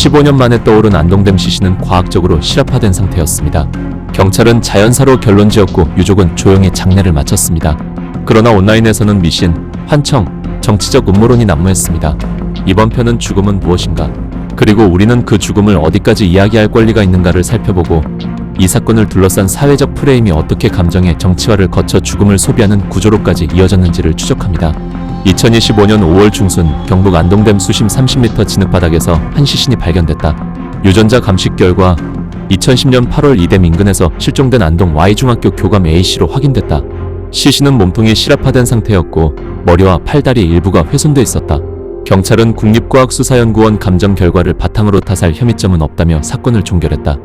15년 만에 떠오른 안동댐 시신은 과학적으로 실화화된 상태였습니다. 경찰은 자연사로 결론지었고 유족은 조용히 장례를 마쳤습니다. 그러나 온라인에서는 미신, 환청, 정치적 음모론이 난무했습니다. 이번 편은 죽음은 무엇인가? 그리고 우리는 그 죽음을 어디까지 이야기할 권리가 있는가를 살펴보고 이 사건을 둘러싼 사회적 프레임이 어떻게 감정의 정치화를 거쳐 죽음을 소비하는 구조로까지 이어졌는지를 추적합니다. 2025년 5월 중순 경북 안동댐 수심 30m 진흙바닥에서 한 시신이 발견됐다. 유전자 감식 결과 2010년 8월 이 댐 인근에서 실종된 안동 Y중학교 교감 A씨로 확인됐다. 시신은 몸통이 실압화된 상태였고 머리와 팔다리 일부가 훼손돼 있었다. 경찰은 국립과학수사연구원 감정 결과를 바탕으로 타살 혐의점은 없다며 사건을 종결했다.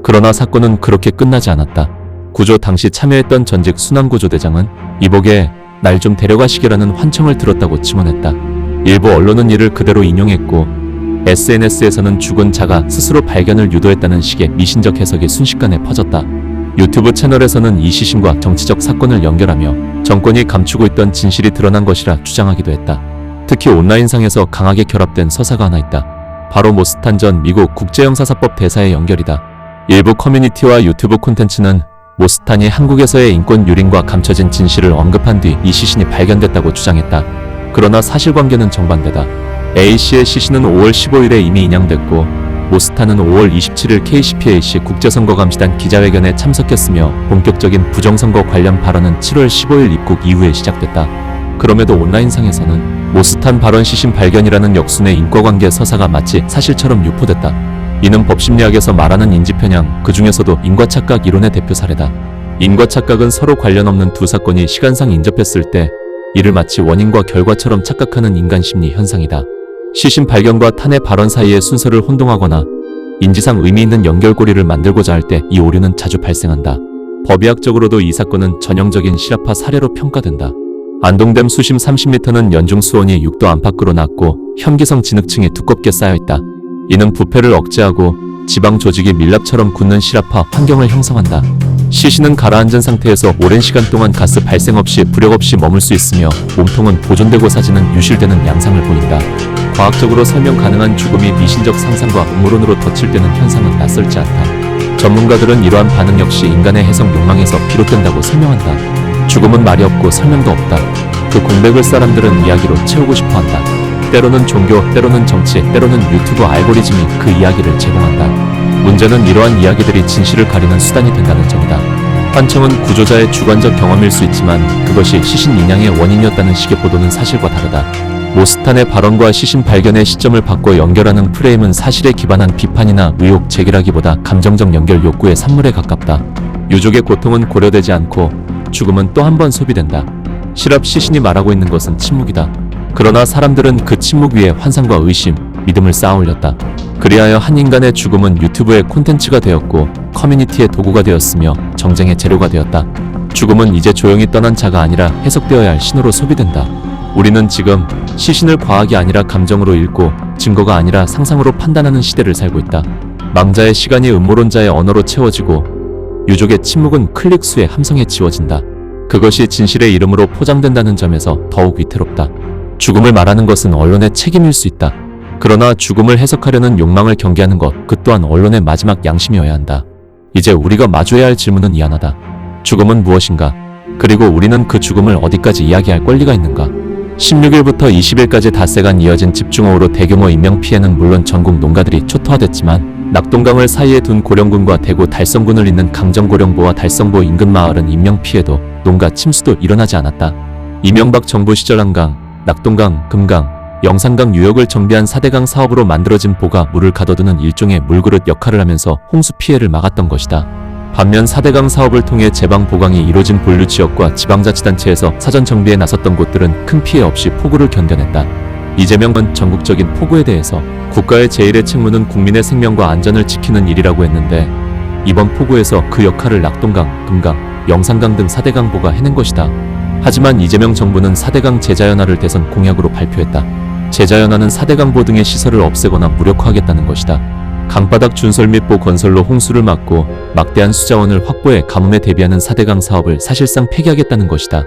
그러나 사건은 그렇게 끝나지 않았다. 구조 당시 참여했던 전직 순환구조대장은 이복에 날 좀 데려가시게라는 환청을 들었다고 증언했다. 일부 언론은 이를 그대로 인용했고 SNS에서는 죽은 자가 스스로 발견을 유도했다는 식의 미신적 해석이 순식간에 퍼졌다. 유튜브 채널에서는 이 시신과 정치적 사건을 연결하며 정권이 감추고 있던 진실이 드러난 것이라 주장하기도 했다. 특히 온라인상에서 강하게 결합된 서사가 하나 있다. 바로 모스탄 전 미국 국제형사사법 대사의 연결이다. 일부 커뮤니티와 유튜브 콘텐츠는 모스탄이 한국에서의 인권 유린과 감춰진 진실을 언급한 뒤 이 시신이 발견됐다고 주장했다. 그러나 사실관계는 정반대다. A씨의 시신은 5월 15일에 이미 인양됐고 모스탄은 5월 27일 KCPAC 국제선거감시단 기자회견에 참석했으며 본격적인 부정선거 관련 발언은 7월 15일 입국 이후에 시작됐다. 그럼에도 온라인상에서는 모스탄 발언 시신 발견이라는 역순의 인과관계 서사가 마치 사실처럼 유포됐다. 이는 법심리학에서 말하는 인지편향, 그 중에서도 인과착각 이론의 대표 사례다. 인과착각은 서로 관련 없는 두 사건이 시간상 인접했을 때 이를 마치 원인과 결과처럼 착각하는 인간 심리 현상이다. 시신 발견과 탄핵 발언 사이의 순서를 혼동하거나 인지상 의미 있는 연결고리를 만들고자 할 때 이 오류는 자주 발생한다. 법의학적으로도 이 사건은 전형적인 실화파 사례로 평가된다. 안동댐 수심 30m는 연중 수온이 6도 안팎으로 낮고 현기성 진흙층이 두껍게 쌓여있다. 이는 부패를 억제하고 지방 조직이 밀랍처럼 굳는 실압화 환경을 형성한다. 시신은 가라앉은 상태에서 오랜 시간 동안 가스 발생 없이 부력 없이 머물 수 있으며 몸통은 보존되고 사지는 유실되는 양상을 보인다. 과학적으로 설명 가능한 죽음이 미신적 상상과 음모론으로 덧칠되는 현상은 낯설지 않다. 전문가들은 이러한 반응 역시 인간의 해석 욕망에서 비롯된다고 설명한다. 죽음은 말이 없고 설명도 없다. 그 공백을 사람들은 이야기로 채우고 싶어한다. 때로는 종교, 때로는 정치, 때로는 유튜브 알고리즘이 그 이야기를 제공한다. 문제는 이러한 이야기들이 진실을 가리는 수단이 된다는 점이다. 환청은 구조자의 주관적 경험일 수 있지만 그것이 시신 인양의 원인이었다는 식의 보도는 사실과 다르다. 모스탄의 발언과 시신 발견의 시점을 바꿔 연결하는 프레임은 사실에 기반한 비판이나 의혹 제기라기보다 감정적 연결 욕구의 산물에 가깝다. 유족의 고통은 고려되지 않고 죽음은 또 한 번 소비된다. 실업 시신이 말하고 있는 것은 침묵이다. 그러나 사람들은 그 침묵 위에 환상과 의심, 믿음을 쌓아 올렸다. 그리하여 한 인간의 죽음은 유튜브의 콘텐츠가 되었고 커뮤니티의 도구가 되었으며 정쟁의 재료가 되었다. 죽음은 이제 조용히 떠난 자가 아니라 해석되어야 할 신호로 소비된다. 우리는 지금 시신을 과학이 아니라 감정으로 읽고 증거가 아니라 상상으로 판단하는 시대를 살고 있다. 망자의 시간이 음모론자의 언어로 채워지고 유족의 침묵은 클릭수의 함성에 지워진다. 그것이 진실의 이름으로 포장된다는 점에서 더욱 위태롭다. 죽음을 말하는 것은 언론의 책임일 수 있다. 그러나 죽음을 해석하려는 욕망을 경계하는 것, 그 또한 언론의 마지막 양심이어야 한다. 이제 우리가 마주해야 할 질문은 이 하나다. 죽음은 무엇인가? 그리고 우리는 그 죽음을 어디까지 이야기할 권리가 있는가? 16일부터 20일까지 닷새간 이어진 집중호우로 대규모 인명피해는 물론 전국 농가들이 초토화됐지만 낙동강을 사이에 둔 고령군과 대구 달성군을 잇는 강정고령보와 달성보 인근 마을은 인명피해도 농가 침수도 일어나지 않았다. 이명박 정부 시절 한강, 낙동강, 금강, 영산강 유역을 정비한 4대강 사업으로 만들어진 보가 물을 가둬두는 일종의 물그릇 역할을 하면서 홍수 피해를 막았던 것이다. 반면 4대강 사업을 통해 제방 보강이 이뤄진 본류 지역과 지방자치단체에서 사전 정비에 나섰던 곳들은 큰 피해 없이 폭우를 견뎌냈다. 이재명은 전국적인 폭우에 대해서 국가의 제1의 책무는 국민의 생명과 안전을 지키는 일이라고 했는데 이번 폭우에서 그 역할을 낙동강, 금강, 영산강 등 4대강 보가 해낸 것이다. 하지만 이재명 정부는 4대강 제자연화를 대선 공약으로 발표했다. 제자연화는 4대강보 등의 시설을 없애거나 무력화하겠다는 것이다. 강바닥 준설 및 보 건설로 홍수를 막고 막대한 수자원을 확보해 가뭄에 대비하는 4대강 사업을 사실상 폐기하겠다는 것이다.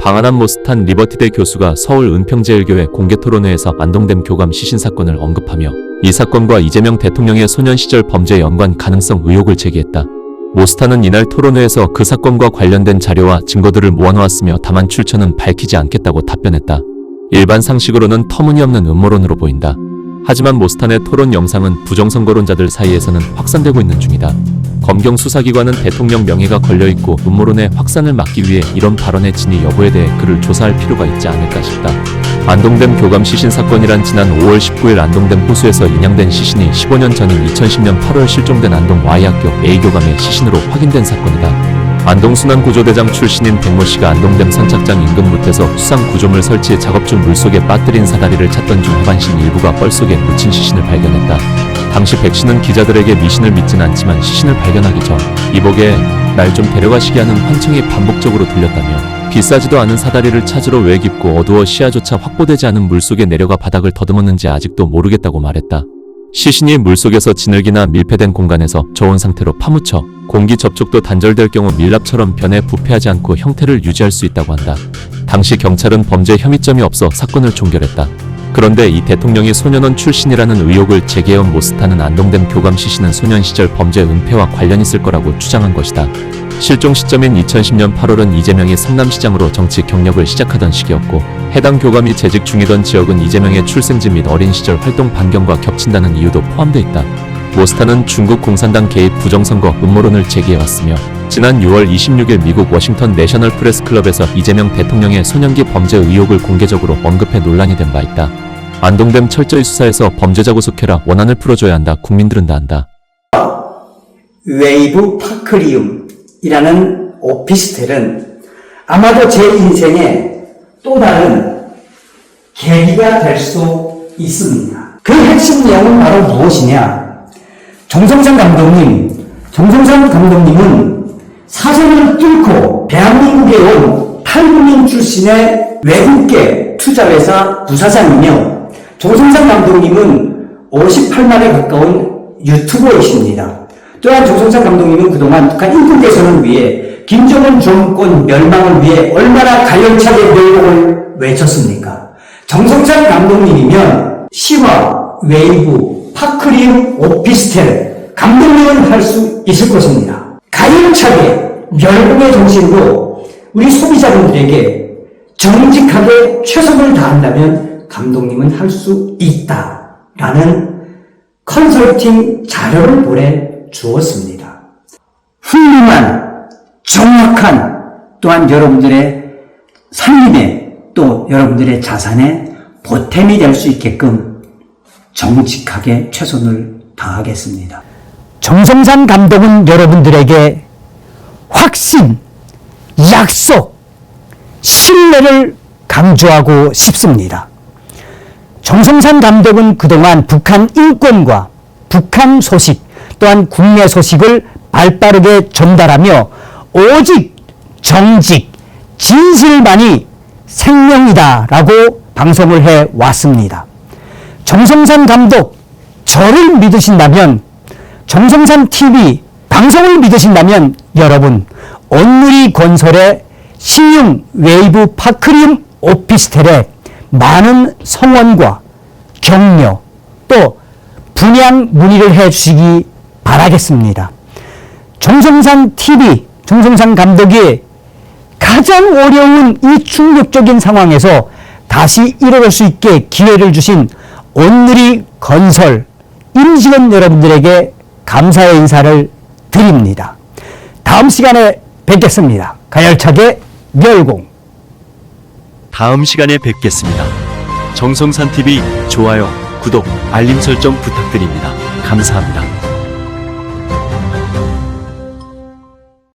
방한한 모스탄 리버티대 교수가 서울 은평제일교회 공개토론회에서 안동댐 교감 시신 사건을 언급하며 이 사건과 이재명 대통령의 소년 시절 범죄 연관 가능성 의혹을 제기했다. 모스타는 이날 토론회에서 그 사건과 관련된 자료와 증거들을 모아놓았으며 다만 출처는 밝히지 않겠다고 답변했다. 일반 상식으로는 터무니없는 음모론으로 보인다. 하지만 모스탄의 토론 영상은 부정선거론자들 사이에서는 확산되고 있는 중이다. 검경 수사기관은 대통령 명예가 걸려있고 음모론의 확산을 막기 위해 이런 발언의 진위 여부에 대해 그를 조사할 필요가 있지 않을까 싶다. 안동댐 교감 시신 사건이란 지난 5월 19일 안동댐 호수에서 인양된 시신이 15년 전인 2010년 8월 실종된 안동 Y학교 A교감의 시신으로 확인된 사건이다. 안동 순환구조대장 출신인 백모 씨가 안동댐 선착장 인근 무태서 수상구조물 설치 작업 중 물속에 빠뜨린 사다리를 찾던 중 하반신 일부가 뻘속에 묻힌 시신을 발견했다. 당시 백 씨는 기자들에게 미신을 믿진 않지만 시신을 발견하기 전 이복에 날 좀 데려가시게 하는 환청이 반복적으로 들렸다며 비싸지도 않은 사다리를 찾으러 왜 깊고 어두워 시야조차 확보되지 않은 물속에 내려가 바닥을 더듬었는지 아직도 모르겠다고 말했다. 시신이 물속에서 지늘기나 밀폐된 공간에서 저온 상태로 파묻혀 공기 접촉도 단절될 경우 밀랍처럼 변해 부패하지 않고 형태를 유지할 수 있다고 한다. 당시 경찰은 범죄 혐의점이 없어 사건을 종결했다. 그런데 이 대통령이 소년원 출신이라는 의혹을 제기해온 모스타는 안동댐 교감 시신은 소년 시절 범죄 은폐와 관련 있을 거라고 주장한 것이다. 실종 시점인 2010년 8월은 이재명이 성남시장으로 정치 경력을 시작하던 시기였고 해당 교감이 재직 중이던 지역은 이재명의 출생지 및 어린 시절 활동 반경과 겹친다는 이유도 포함돼 있다. 모스타는 중국 공산당 개입 부정선거 음모론을 제기해왔으며 지난 6월 26일 미국 워싱턴 내셔널 프레스 클럽에서 이재명 대통령의 소년기 범죄 의혹을 공개적으로 언급해 논란이 된 바 있다. 안동댐 철저히 수사해서 범죄자 구속해라, 원한을 풀어줘야 한다, 국민들은 다 한다. 웨이브 파크리움이라는 오피스텔은 아마도 제 인생의 또 다른 계기가 될 수 있습니다. 그 핵심 내용은 바로 무엇이냐? 정성산 감독님은 사선을 뚫고 대한민국에 온 탈북민 출신의 외국계 투자회사 부사장이며 정성산 감독님은 58만에 가까운 유튜버이십니다. 또한 정성산 감독님은 그동안 북한 인권 개선을 위해 김정은 정권 멸망을 위해 얼마나 가열차게 멸공을 외쳤습니까? 정성산 감독님이면 시와 웨이브, 파크리움, 오피스텔 감독님은 할 수 있을 것입니다. 가열차게 멸공의 정신으로 우리 소비자분들에게 정직하게 최선을 다한다면 감독님은 할 수 있다라는 컨설팅 자료를 보내주었습니다. 훌륭한, 정확한, 또한 여러분들의 살림에 또 여러분들의 자산에 보탬이 될 수 있게끔 정직하게 최선을 다하겠습니다. 정성산 감독은 여러분들에게 확신, 약속, 신뢰를 강조하고 싶습니다. 정성산 감독은 그동안 북한 인권과 북한 소식 또한 국내 소식을 발빠르게 전달하며 오직 정직, 진실만이 생명이다라고 방송을 해왔습니다. 정성산 감독 저를 믿으신다면, 정성산 TV 방송을 믿으신다면 여러분 온누리 건설의 신용 웨이브 파크리움 오피스텔에 많은 성원과 격려 또 분양 문의를 해주시기 바라겠습니다. 정성산 TV, 정성산 감독이 가장 어려운 이 충격적인 상황에서 다시 일어날 수 있게 기회를 주신 온누리 건설 임직원 여러분들에게 감사의 인사를 드립니다. 다음 시간에 뵙겠습니다. 가열차게 멸공. 다음 시간에 뵙겠습니다. 정성산TV 좋아요, 구독, 알림 설정 부탁드립니다. 감사합니다.